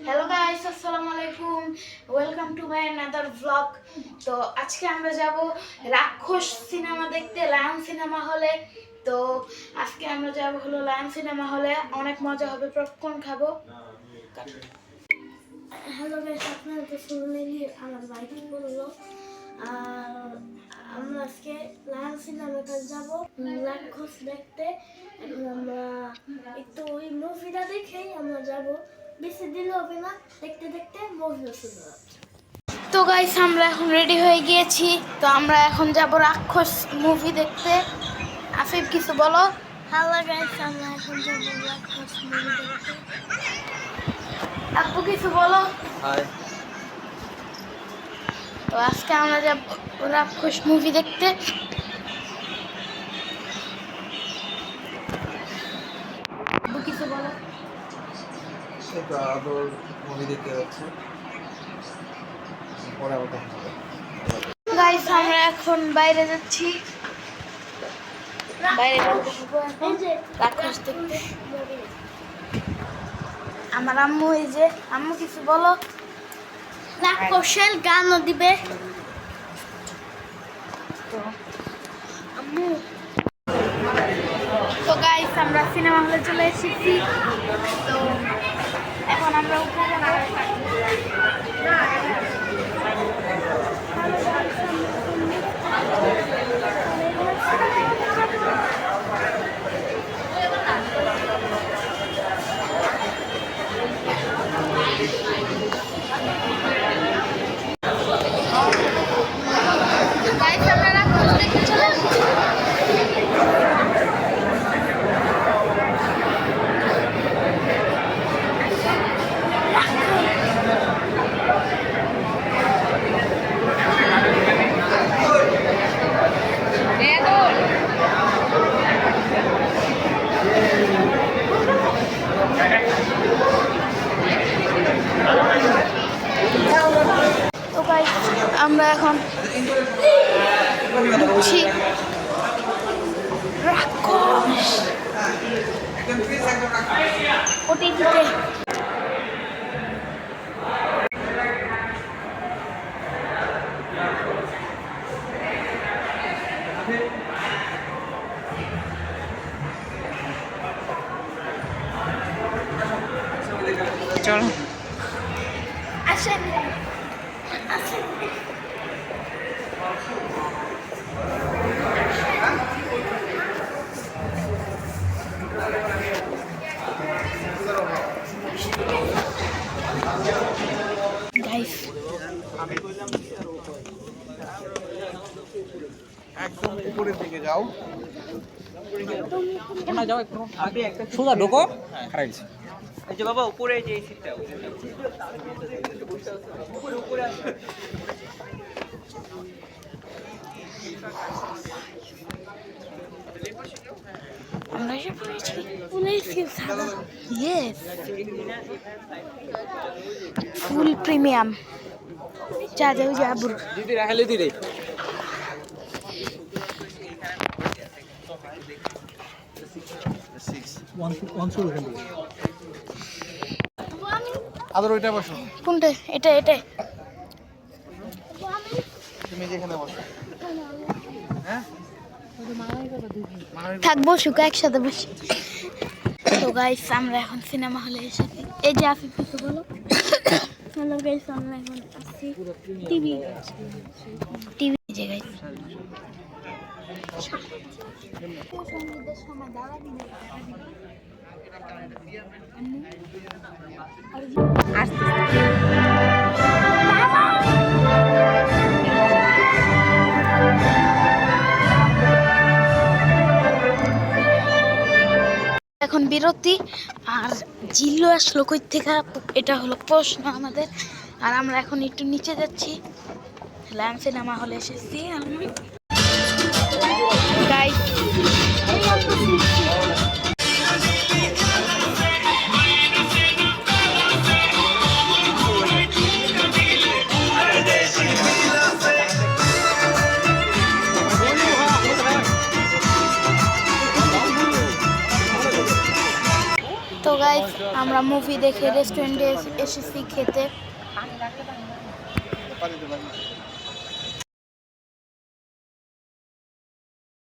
Hello guys, আসসালামু আলাইকুম। Welcome to my another vlog. তো আজকে আমরা যাব রাক্ষস সিনেমা দেখতে লায়ন সিনেমা হলে। তো আজকে আমরা যাব হলো লায়ন সিনেমা হলে, অনেক মজা হবে, পপকর্ন খাবো। হ্যালো গাইস, আপনারা তো শুনলেনই আমার ভাই কি বললো। আর আমরা আজকে লায়ন সিনেমাতে যাব রাক্ষস দেখতে। এখন আমরা একটু ওই মুভিটা দেখেই আমরা যাব, বেশি দিন হবে না, দেখতে দেখতে মুভিও শুরু হবে। তো গাইস, আমরা এখন রেডি হয়ে গিয়েছি। তো আমরা এখন যাব রাক্ষস মুভি দেখতে। আফিফ কিছু বলো। হ্যালো গাইস, আমরা এখন যাব রাক্ষস মুভি দেখতে। আপু কিছু বলো। হাই। তো আজকে আমরা যাব রাক্ষস মুভি দেখতে। আপু কিছু বলো। এটা আদর মুভি দেখতে যাচ্ছি, পরে আবার দেখা হবে। গাইস, আমরা এখন বাইরে যাচ্ছি, বাইরে রাক্ষস দেখতে। আমার আম্মু, এই যে আম্মু কিছু বলো। রাক্ষসের গানও দিবে। তো আম্মু, তো গাইস আমরা সিনেমা হলে চলে এসেছি। তো এখন আমরা উপরে গাইস আমরা রাক্ষস দেখতে চলে এসেছি। তো গাইস আমরা এখন ঢুকছি রাক্ষস ওটিটিতে। চলো। আসেন আসেন। গাইস একদম উপরের দিকে যাও, না যাও একটু আগে, একটা সোজা ঢোকো। হারাইছি। এই যে বাবা উপরে, যে এই সিটটা উপরে উপরে আসো। আমরা এসে পড়েছি ইয়েস, ফুল প্রিমিয়াম চা দেও যাবুর। দিদি রাখলে দিদি আদর ওইটা বসো। কোনটা? এটা এটা তুমি যেখানে বসো। হ্যাঁ থাক, বসুক একসাথে বসি। তো গাইস আমরা এখন সিনেমা হলে এসেছি। এই যে আফিফ কিছু বলো। হ্যালো গাইস, আমরা এখন আসছি টিভি যে গাইস সঙ্গীতের সময় দাঁড়া দিন এখন বিরতি। আর জিল্লু আসলো কই থেকে, এটা হলো প্রশ্ন আমাদের। আর আমরা এখন একটু নিচে যাচ্ছি, লায়ন সিনেমা হলে এসেছি আমি। গাইস তো গাইস আমরা আমরা মুভি দেখে রেস্টুরেন্টে এসেছি খেতে। পানি দে, পানি দে।